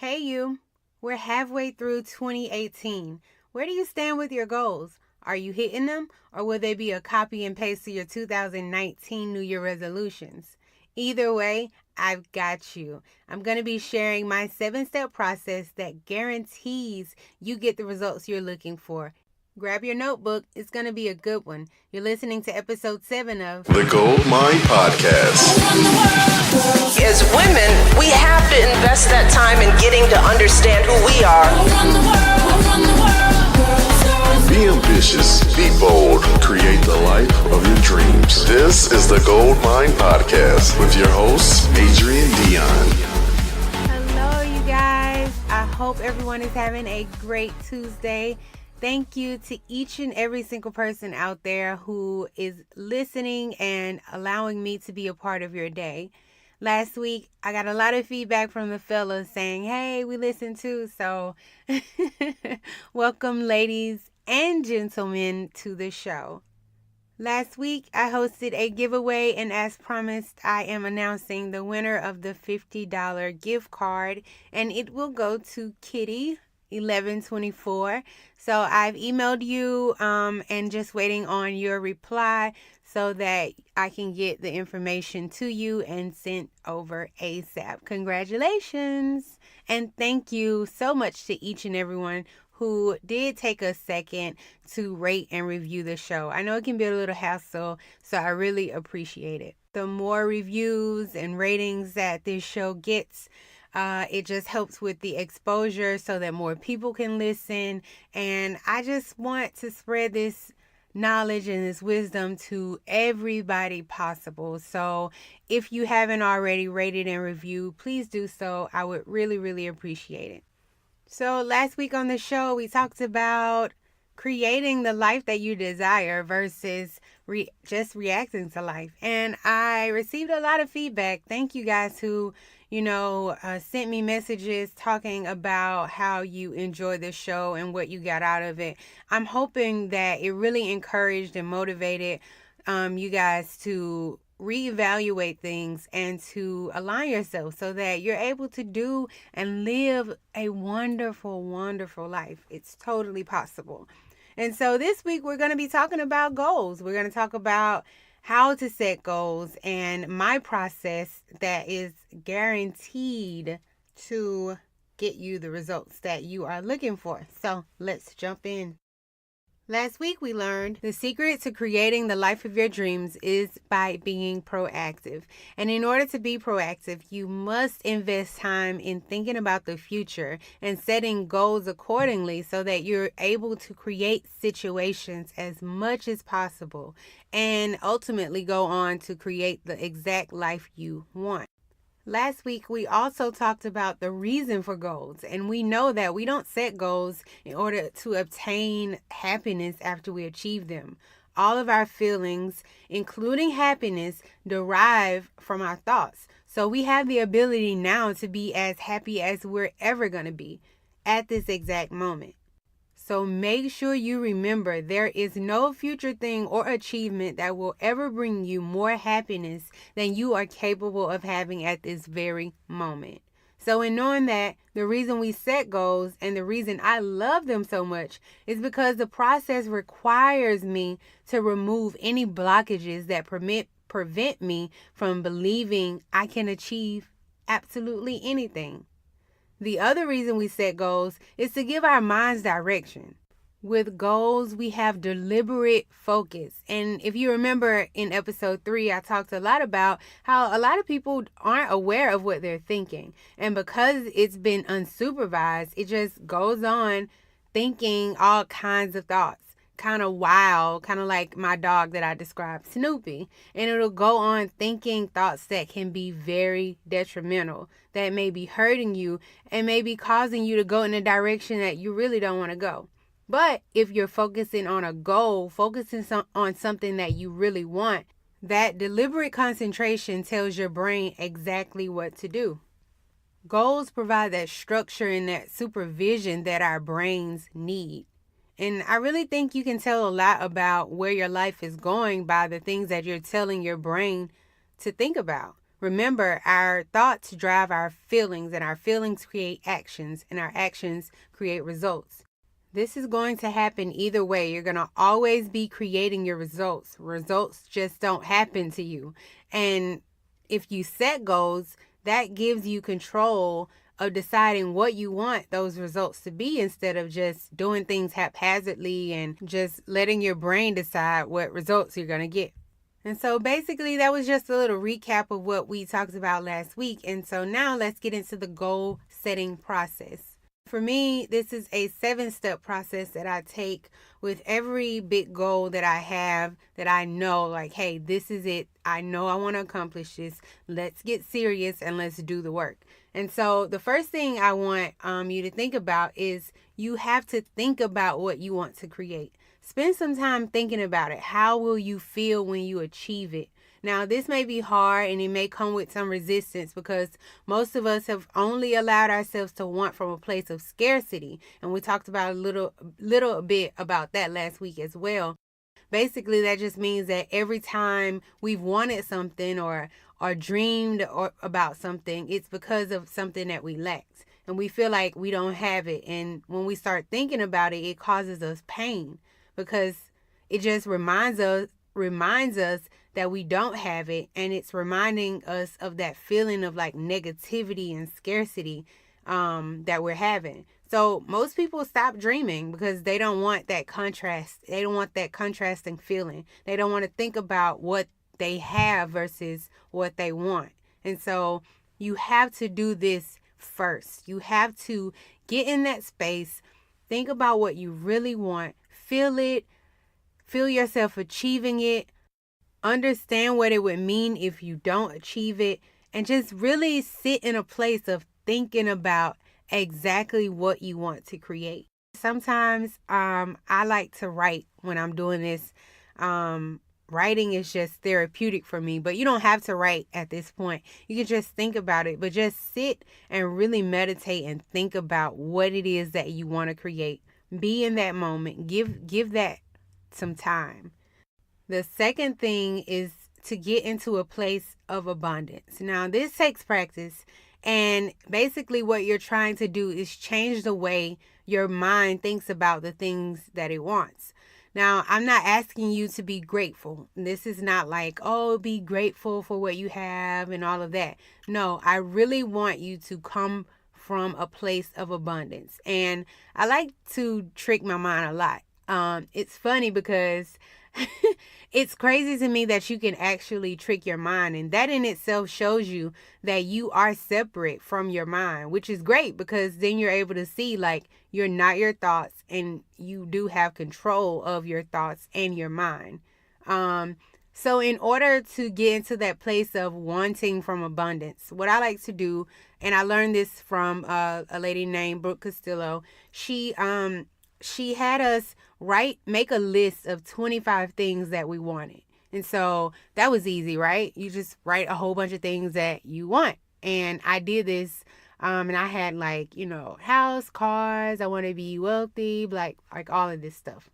Hey you, we're halfway through 2018. Where do you stand with your goals? Are you hitting them, or will they be a copy and paste to your 2019 New Year resolutions? Either way, I've got you. I'm going to be sharing my 7-step process that guarantees you get the results you're looking for. Grab your notebook, it's going to be a good one. You're listening to episode 7 of The Gold Mine Podcast. As women, we have to invest that time in getting to understand who we are. Be ambitious, be bold, create the life of your dreams. This is the Gold Mine Podcast with your host, Adrienne Dion. Hello, you guys. I hope everyone is having a great Tuesday. Thank you to each and every single person out there who is listening and allowing me to be a part of your day. Last week, I got a lot of feedback from the fellas saying, hey, we listened too. So welcome, ladies and gentlemen, to the show. Last week, I hosted a giveaway, and as promised, I am announcing the winner of the $50 gift card, and it will go to Kitty 1124. So I've emailed you and just waiting on your reply so that I can get the information to you and sent over ASAP. Congratulations. And thank you so much to each and everyone who did take a second to rate and review the show. I know it can be a little hassle, so I really appreciate it. The more reviews and ratings that this show gets, it just helps with the exposure so that more people can listen. And I just want to spread this knowledge and this wisdom to everybody possible. So if you haven't already rated and reviewed, please do so. I would really, really appreciate it. So last week on the show, we talked about creating the life that you desire versus just reacting to life. And I received a lot of feedback. Thank you guys who sent me messages talking about how you enjoyed the show and what you got out of it. I'm hoping that it really encouraged and motivated you guys to reevaluate things and to align yourself so that you're able to do and live a wonderful, wonderful life. It's totally possible. And so this week we're going to be talking about goals. We're going to talk about how to set goals and my process that is guaranteed to get you the results that you are looking for. So let's jump in. Last week we learned the secret to creating the life of your dreams is by being proactive. And in order to be proactive, you must invest time in thinking about the future and setting goals accordingly so that you're able to create situations as much as possible and ultimately go on to create the exact life you want. Last week, we also talked about the reason for goals, and we know that we don't set goals in order to obtain happiness after we achieve them. All of our feelings, including happiness, derive from our thoughts. So we have the ability now to be as happy as we're ever going to be at this exact moment. So make sure you remember there is no future thing or achievement that will ever bring you more happiness than you are capable of having at this very moment. So in knowing that, the reason we set goals and the reason I love them so much is because the process requires me to remove any blockages that prevent me from believing I can achieve absolutely anything. The other reason we set goals is to give our minds direction. With goals, we have deliberate focus. And if you remember in episode 3, I talked a lot about how a lot of people aren't aware of what they're thinking. And because it's been unsupervised, it just goes on thinking all kinds of thoughts. Kind of wild, kind of like my dog that I described, Snoopy. And it'll go on thinking thoughts that can be very detrimental, that may be hurting you and may be causing you to go in a direction that you really don't want to go. But if you're focusing on a goal, focusing on something that you really want, that deliberate concentration tells your brain exactly what to do. Goals provide that structure and that supervision that our brains need. And I really think you can tell a lot about where your life is going by the things that you're telling your brain to think about. Remember, our thoughts drive our feelings, and our feelings create actions, and our actions create results. This is going to happen either way. You're going to always be creating your results. Results just don't happen to you. And if you set goals, that gives you control of deciding what you want those results to be, instead of just doing things haphazardly and just letting your brain decide what results you're going to get. And so basically that was just a little recap of what we talked about last week. And so now let's get into the goal setting process. For me, this is a 7-step process that I take with every big goal that I have, that I know, like, hey, this is it. I know I want to accomplish this. Let's get serious and let's do the work. And so the first thing I want you to think about is you have to think about what you want to create. Spend some time thinking about it. How will you feel when you achieve it? Now, this may be hard and it may come with some resistance, because most of us have only allowed ourselves to want from a place of scarcity. And we talked about a little bit about that last week as well. Basically, that just means that every time we've wanted something or dreamed about something, it's because of something that we lacked. And we feel like we don't have it. And when we start thinking about it, it causes us pain, because it just reminds us that we don't have it, and it's reminding us of that feeling of like negativity and scarcity that we're having. So most people stop dreaming because they don't want that contrast. They don't want that contrasting feeling. They don't want to think about what they have versus what they want. And so you have to do this first. You have to get in that space, think about what you really want, feel it, feel yourself achieving it, understand what it would mean if you don't achieve it, and just really sit in a place of thinking about exactly what you want to create. Sometimes I like to write when I'm doing this. Writing is just therapeutic for me, but you don't have to write at this point. You can just think about it, but just sit and really meditate and think about what it is that you want to create. Be in that moment. Give that some time. The second thing is to get into a place of abundance. Now, this takes practice, and basically what you're trying to do is change the way your mind thinks about the things that it wants. Now, I'm not asking you to be grateful. This is not like, oh, be grateful for what you have and all of that. No, I really want you to come from a place of abundance. And I like to trick my mind a lot. It's funny because it's crazy to me that you can actually trick your mind, and that in itself shows you that you are separate from your mind, which is great, because then you're able to see like you're not your thoughts, and you do have control of your thoughts and your mind. So in order to get into that place of wanting from abundance, what I like to do, and I learned this from a lady named Brooke Castillo, she had us make a list of 25 things that we wanted. And so that was easy, right? You just write a whole bunch of things that you want. And I did this, and I had like, house, cars, I want to be wealthy, like all of this stuff.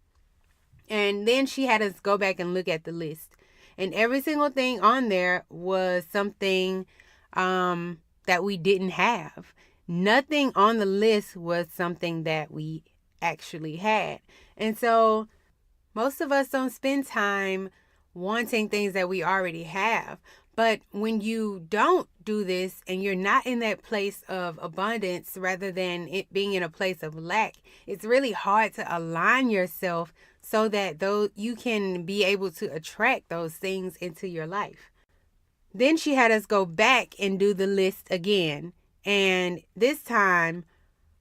And then she had us go back and look at the list. And every single thing on there was something that we didn't have. Nothing on the list was something that we actually had. And so most of us don't spend time wanting things that we already have. But when you don't do this and you're not in that place of abundance rather than it being in a place of lack, it's really hard to align yourself so that you can be able to attract those things into your life. Then she had us go back and do the list again. And this time,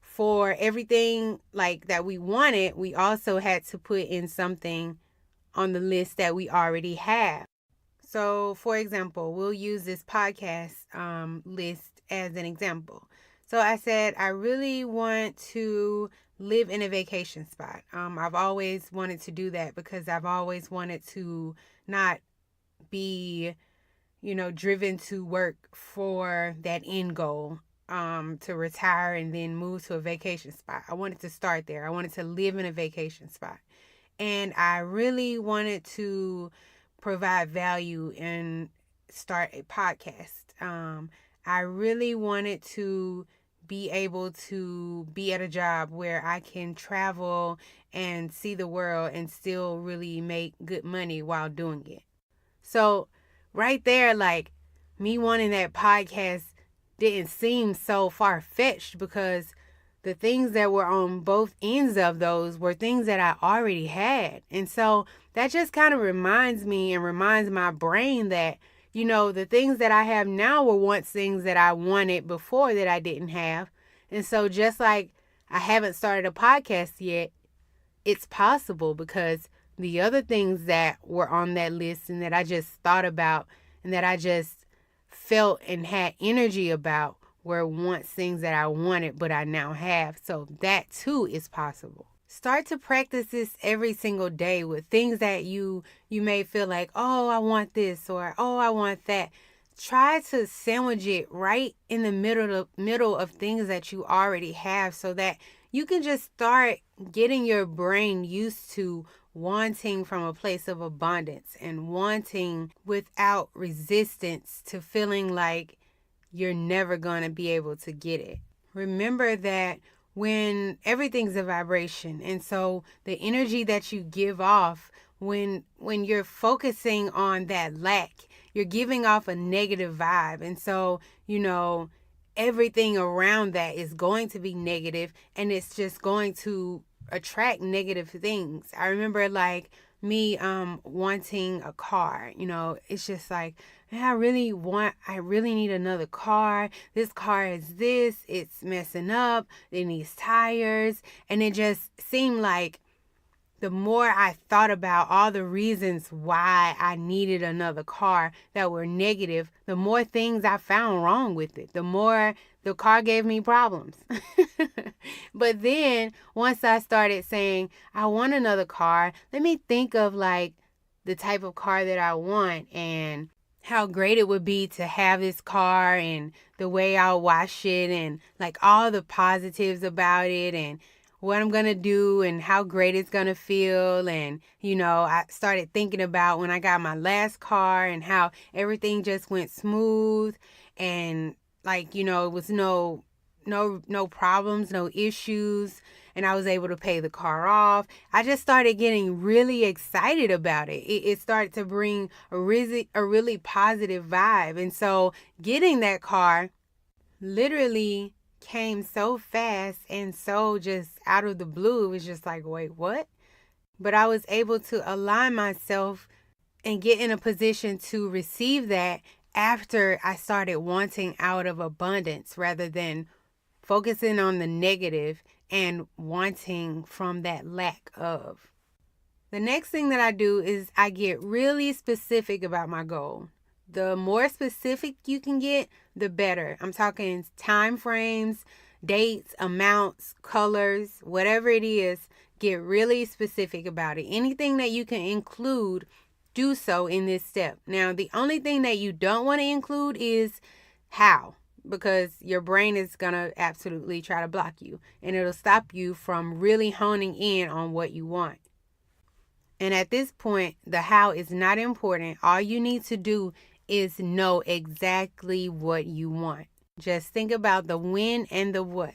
for everything like that we wanted, we also had to put in something on the list that we already have. So, for example, we'll use this podcast list as an example. So I said, I really want to live in a vacation spot. I've always wanted to do that because I've always wanted to not be, driven to work for that end goal. To retire and then move to a vacation spot. I wanted to start there. I wanted to live in a vacation spot. And I really wanted to provide value and start a podcast. I really wanted to be able to be at a job where I can travel and see the world and still really make good money while doing it. So, right there, like, me wanting that podcast didn't seem so far fetched because the things that were on both ends of those were things that I already had. And so that just kind of reminds me and reminds my brain that, the things that I have now were once things that I wanted before that I didn't have. And so just like I haven't started a podcast yet, it's possible because the other things that were on that list and that I just thought about and that I just felt and had energy about were once things that I wanted, but I now have. So that too is possible. Start to practice this every single day with things that you may feel like, oh, I want this, or oh, I want that. Try to sandwich it right in the middle of things that you already have so that you can just start getting your brain used to wanting from a place of abundance and wanting without resistance to feeling like you're never going to be able to get it. Remember that when everything's a vibration, and so the energy that you give off when you're focusing on that lack, you're giving off a negative vibe. And so, everything around that is going to be negative and it's just going to attract negative things. I remember like me wanting a car, it's just like, man, I really need another car. This car is it's messing up, it needs tires. And it just seemed like the more I thought about all the reasons why I needed another car that were negative, the more things I found wrong with it, the more the car gave me problems. But then once I started saying, I want another car, let me think of like the type of car that I want and how great it would be to have this car and the way I'll wash it and like all the positives about it and what I'm going to do and how great it's going to feel. And, I started thinking about when I got my last car and how everything just went smooth and like, it was no problems, no issues. And I was able to pay the car off. I just started getting really excited about it. It started to bring a really positive vibe. And so getting that car literally came so fast and so just out of the blue. It was just like, wait, what? But I was able to align myself and get in a position to receive that after I started wanting out of abundance rather than focusing on the negative and wanting from that lack of. The next thing that I do is I get really specific about my goal. The more specific you can get, the better. I'm talking time frames, dates, amounts, colors, whatever it is, get really specific about it. Anything that you can include, do so in this step. Now, the only thing that you don't want to include is how, because your brain is going to absolutely try to block you and it'll stop you from really honing in on what you want. And at this point, the how is not important. All you need to do is know exactly what you want. Just think about the when and the what.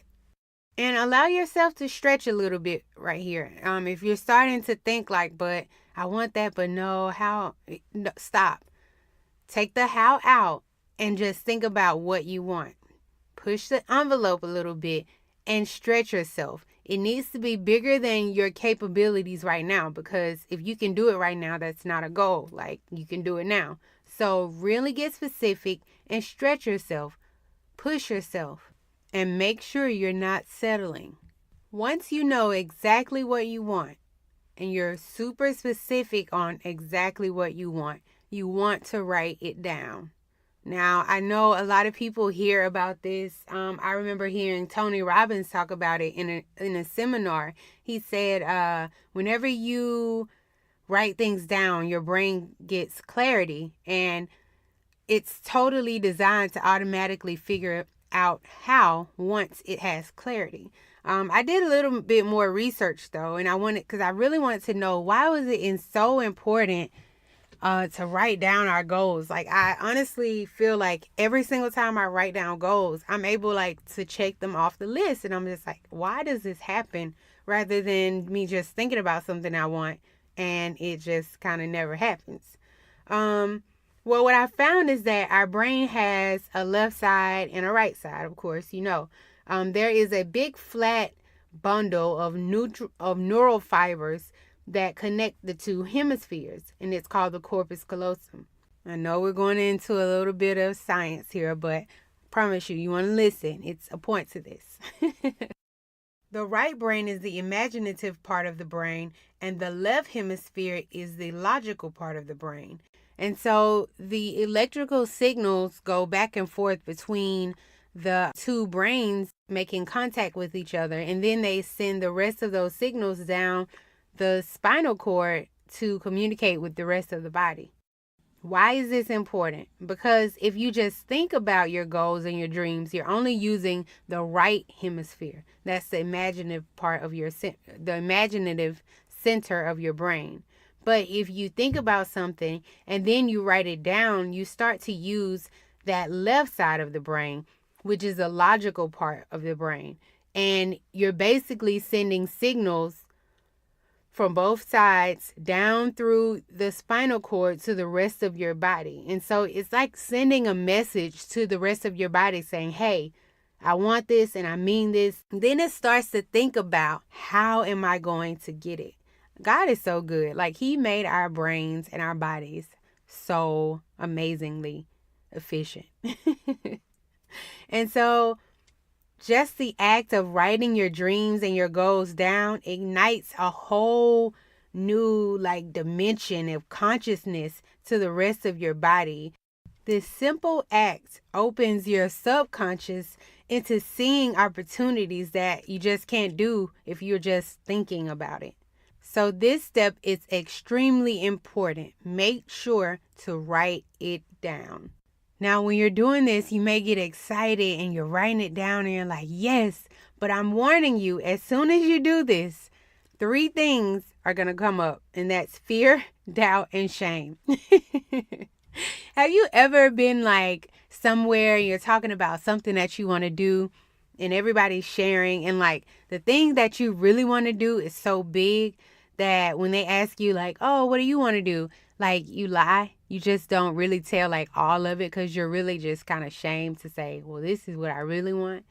And allow yourself to stretch a little bit right here. If you're starting to think like, but I want that, but no, how? No, stop. Take the how out and just think about what you want. Push the envelope a little bit and stretch yourself. It needs to be bigger than your capabilities right now, because if you can do it right now, that's not a goal. Like, you can do it now. So really get specific and stretch yourself. Push yourself and make sure you're not settling. Once you know exactly what you want and you're super specific on exactly what you want to write it down. Now, I know a lot of people hear about this. I remember hearing Tony Robbins talk about it in a seminar. He said, whenever you write things down, your brain gets clarity, and it's totally designed to automatically figure out how once it has clarity. I did a little bit more research though, and because I really wanted to know, why was it so important to write down our goals. Like, I honestly feel like every single time I write down goals, I'm able like to check them off the list. And I'm just like, why does this happen? Rather than me just thinking about something I want and it just kind of never happens. Well, what I found is that our brain has a left side and a right side, of course, there is a big flat bundle of neural fibers that connect the two hemispheres, and it's called the corpus callosum. I know we're going into a little bit of science here, but I promise you want to listen. It's a point to this. The right brain is the imaginative part of the brain, and the left hemisphere is the logical part of the brain. And so the electrical signals go back and forth between the two brains making contact with each other, and then they send the rest of those signals down the spinal cord to communicate with the rest of the body. Why is this important? Because if you just think about your goals and your dreams, you're only using the right hemisphere. That's the imaginative part of the imaginative center of your brain. But if you think about something and then you write it down, you start to use that left side of the brain, which is the logical part of the brain. And you're basically sending signals from both sides down through the spinal cord to the rest of your body. And so it's like sending a message to the rest of your body saying, hey, I want this and I mean this. Then it starts to think about, how am I going to get it? God is so good. Like, he made our brains and our bodies so amazingly efficient. And so just the act of writing your dreams and your goals down ignites a whole new dimension of consciousness to the rest of your body. This simple act opens your subconscious into seeing opportunities that you just can't do if you're just thinking about it. So this step is extremely important. Make sure to write it down. Now, when you're doing this, you may get excited and you're writing it down and you're like, yes, but I'm warning you, as soon as you do this, 3 things are going to come up, and that's fear, doubt, and shame. Have you ever been somewhere and you're talking about something that you want to do and everybody's sharing, and the thing that you really want to do is so big that when they ask you oh, what do you want to do? You lie. You just don't really tell all of it because you're really just kind of ashamed to say, well, this is what I really want.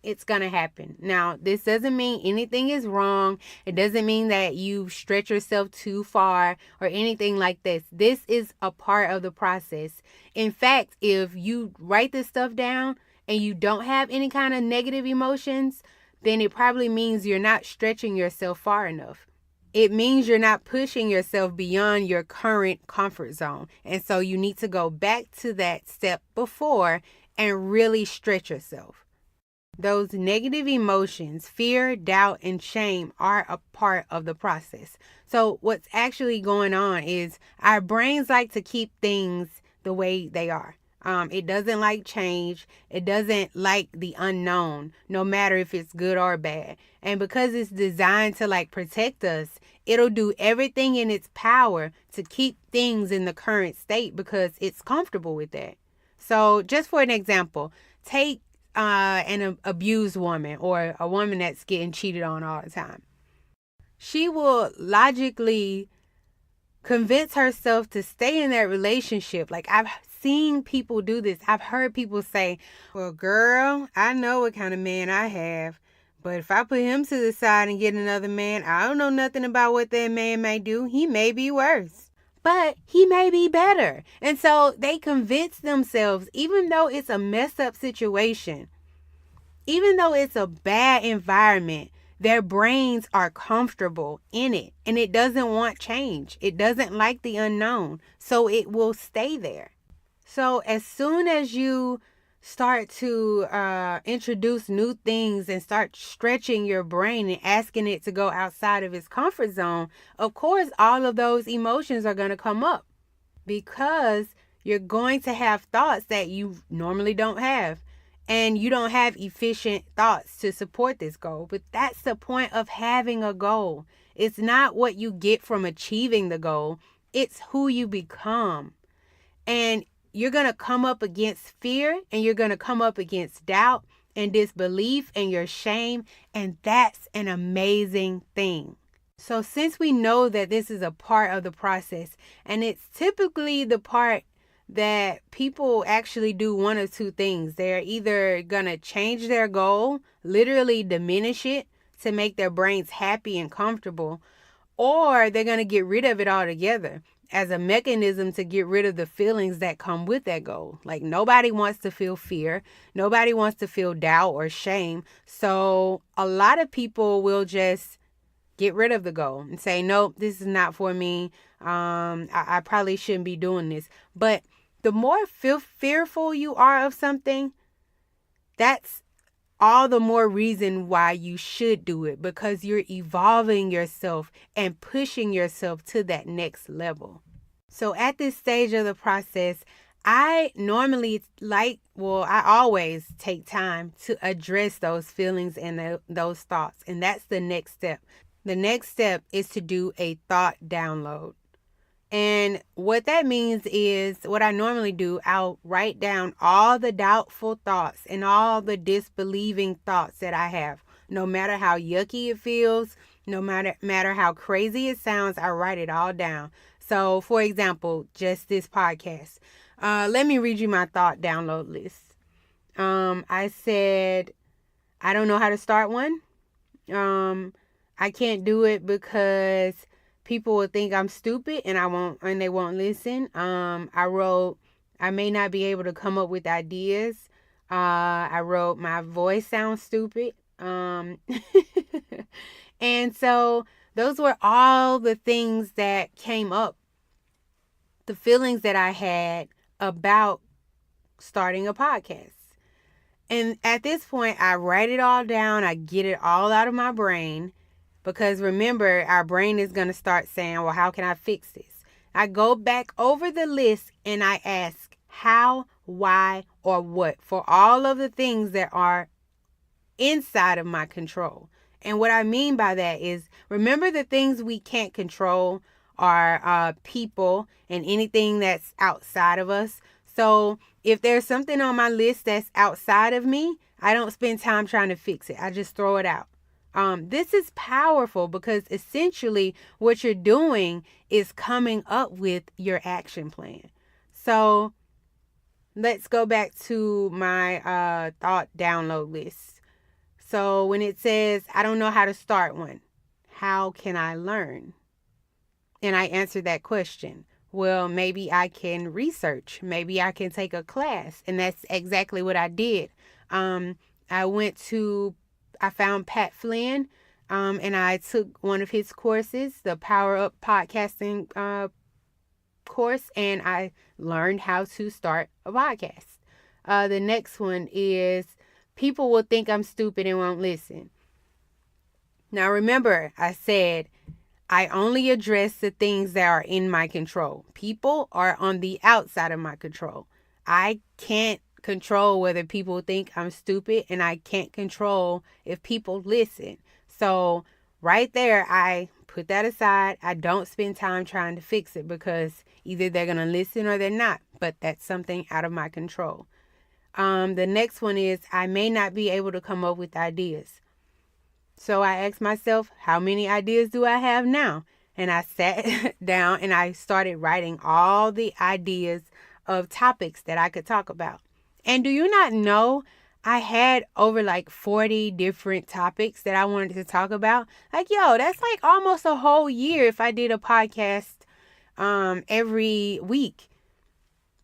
It's going to happen. Now, this doesn't mean anything is wrong. It doesn't mean that you stretch yourself too far or anything like this. This is a part of the process. In fact, if you write this stuff down and you don't have any kind of negative emotions, then it probably means you're not stretching yourself far enough. It means you're not pushing yourself beyond your current comfort zone. And so you need to go back to that step before and really stretch yourself. Those negative emotions, fear, doubt, and shame, are a part of the process. So what's actually going on is our brains like to keep things the way they are. It doesn't like change. It doesn't like the unknown, no matter if it's good or bad. And because it's designed to protect us, it'll do everything in its power to keep things in the current state because it's comfortable with that. So just for an example, take an abused woman or a woman that's getting cheated on all the time. She will logically convince herself to stay in that relationship. I've seen people do this. I've heard people say, well, girl, I know what kind of man I have, but if I put him to the side and get another man, I don't know nothing about what that man may do. He may be worse, but he may be better. And so they convince themselves, even though it's a messed up situation, even though it's a bad environment, their brains are comfortable in it and it doesn't want change. It doesn't like the unknown, so it will stay there. So as soon as you start to introduce new things and start stretching your brain and asking it to go outside of its comfort zone, of course, all of those emotions are going to come up because you're going to have thoughts that you normally don't have. And you don't have efficient thoughts to support this goal. But that's the point of having a goal. It's not what you get from achieving the goal. It's who you become. And you're going to come up against fear, and you're going to come up against doubt and disbelief and your shame. And that's an amazing thing. So since we know that this is a part of the process, and it's typically the part that people actually do one of two things. They're either going to change their goal, literally diminish it to make their brains happy and comfortable, or they're going to get rid of it altogether as a mechanism to get rid of the feelings that come with that goal. Like, nobody wants to feel fear. Nobody wants to feel doubt or shame. So a lot of people will just get rid of the goal and say, nope, this is not for me. I probably shouldn't be doing this. But the more fearful you are of something, that's all the more reason why you should do it, because you're evolving yourself and pushing yourself to that next level. So at this stage of the process, I normally I always take time to address those feelings and those thoughts. And that's the next step. The next step is to do a thought download. And what that means is, what I normally do, I'll write down all the doubtful thoughts and all the disbelieving thoughts that I have. No matter how yucky it feels, no matter how crazy it sounds, I write it all down. So, for example, just this podcast. Let me read you my thought download list. I said, I don't know how to start one. I can't do it because people will think I'm stupid and they won't listen. I wrote, I may not be able to come up with ideas. I wrote, my voice sounds stupid. And so those were all the things that came up, the feelings that I had about starting a podcast. And at this point, I write it all down. I get it all out of my brain. Because remember, our brain is going to start saying, well, how can I fix this? I go back over the list and I ask how, why, or what for all of the things that are inside of my control. And what I mean by that is, remember, the things we can't control are people and anything that's outside of us. So if there's something on my list that's outside of me, I don't spend time trying to fix it. I just throw it out. This is powerful because essentially what you're doing is coming up with your action plan. So let's go back to my thought download list. So when it says, I don't know how to start one, how can I learn? And I answer that question. Well, maybe I can research. Maybe I can take a class. And that's exactly what I did. I found Pat Flynn, and I took one of his courses, the Power Up Podcasting course, and I learned how to start a podcast. The next one is, people will think I'm stupid and won't listen. Now remember, I said I only address the things that are in my control. People are on the outside of my control. I can't control whether people think I'm stupid, and I can't control if people listen. So right there, I put that aside. I don't spend time trying to fix it, because either they're going to listen or they're not, but that's something out of my control. The next one is, I may not be able to come up with ideas. So I asked myself, how many ideas do I have now? And I sat down and I started writing all the ideas of topics that I could talk about. And do you not know, I had over 40 different topics that I wanted to talk about. That's almost a whole year if I did a podcast every week.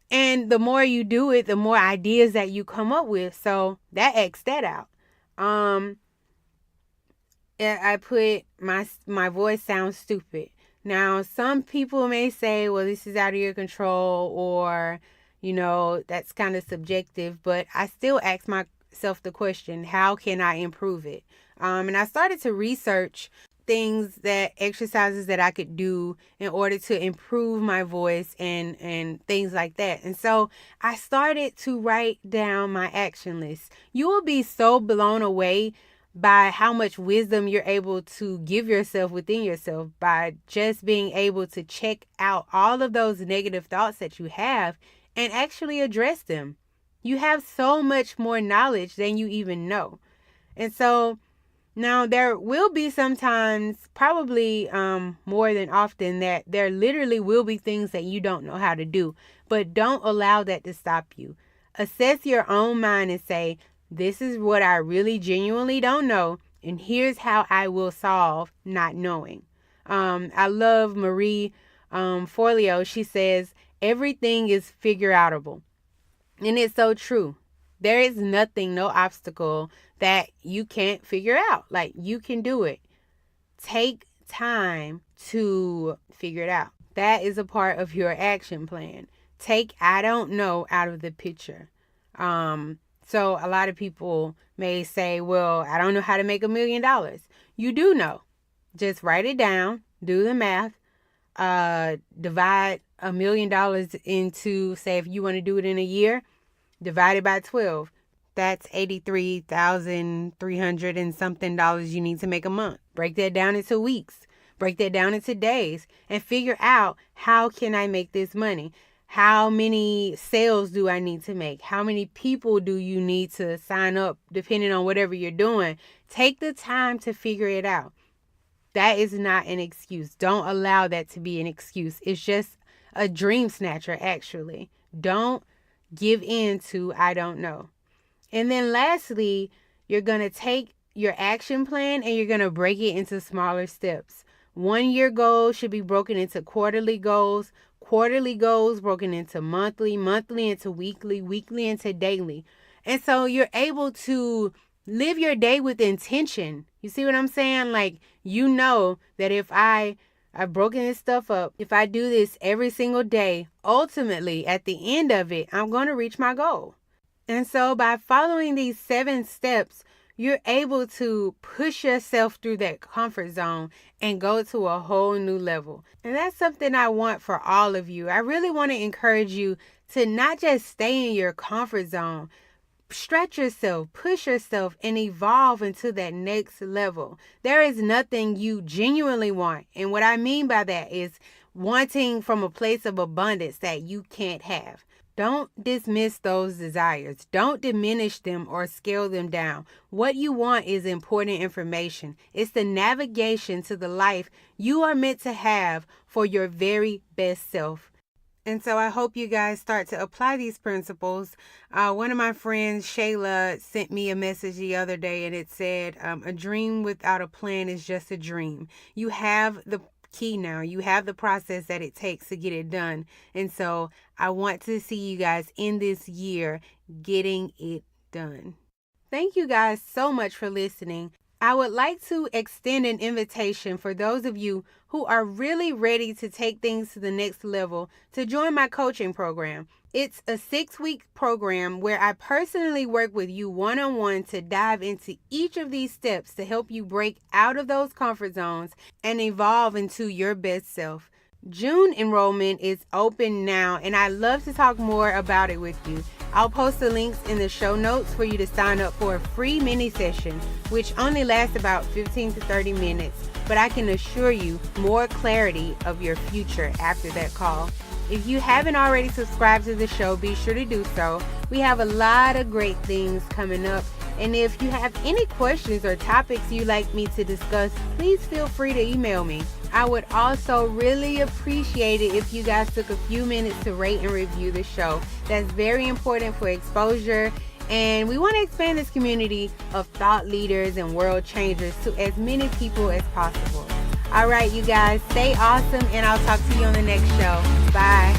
And the more you do it, the more ideas that you come up with. So that X'd that out. I put my voice sounds stupid. Now, some people may say, well, this is out of your control, or that's kind of subjective, but I still ask myself the question, how can I improve it? And I started to research exercises that I could do in order to improve my voice and things like that. And so I started to write down my action list. You will be so blown away by how much wisdom you're able to give yourself within yourself, by just being able to check out all of those negative thoughts that you have and actually address them. You have so much more knowledge than you even know. And so now there will be sometimes, probably more than often, that there literally will be things that you don't know how to do, but don't allow that to stop you. Assess your own mind and say, this is what I really genuinely don't know, and here's how I will solve not knowing. I love Marie Forleo. She says, everything is figure outable. And it's so true. There is nothing, no obstacle that you can't figure out. Like, you can do it. Take time to figure it out. That is a part of your action plan. Take I don't know out of the picture. So a lot of people may say, well, I don't know how to make $1 million. You do know. Just write it down, do the math, divide $1 million into, say, if you want to do it in a year, divide it by 12. That's $83,300 and something you need to make a month. Break that down into weeks. Break that down into days and figure out, how can I make this money? How many sales do I need to make? How many people do you need to sign up, depending on whatever you're doing? Take the time to figure it out. That is not an excuse. Don't allow that to be an excuse. It's just a dream snatcher, actually. Don't give in to I don't know. And then lastly, you're going to take your action plan and you're going to break it into smaller steps. 1 year goals should be broken into quarterly goals. Quarterly goals broken into monthly, monthly into weekly, weekly into daily. And so you're able to live your day with intention. You see what I'm saying? Like, you know that if I've broken this stuff up, if I do this every single day, ultimately at the end of it, I'm going to reach my goal. And so by following these 7 steps, you're able to push yourself through that comfort zone and go to a whole new level. And that's something I want for all of you. I really want to encourage you to not just stay in your comfort zone. Stretch yourself, push yourself, and evolve into that next level. There is nothing you genuinely want. And what I mean by that is wanting from a place of abundance that you can't have. Don't dismiss those desires. Don't diminish them or scale them down. What you want is important information. It's the navigation to the life you are meant to have for your very best self. And so I hope you guys start to apply these principles. One of my friends, Shayla, sent me a message the other day, and it said, a dream without a plan is just a dream. You have the key now. You have the process that it takes to get it done. And so I want to see you guys in this year getting it done. Thank you guys so much for listening. I would like to extend an invitation for those of you who are really ready to take things to the next level to join my coaching program. It's a 6-week program where I personally work with you one-on-one to dive into each of these steps to help you break out of those comfort zones and evolve into your best self. June enrollment is open now, and I'd love to talk more about it with you. I'll post the links in the show notes for you to sign up for a free mini session, which only lasts about 15 to 30 minutes, but I can assure you more clarity of your future after that call. If you haven't already subscribed to the show, be sure to do so. We have a lot of great things coming up. And if you have any questions or topics you'd like me to discuss, please feel free to email me. I would also really appreciate it if you guys took a few minutes to rate and review the show. That's very important for exposure. And we want to expand this community of thought leaders and world changers to as many people as possible. All right, you guys, stay awesome, and I'll talk to you on the next show. Bye.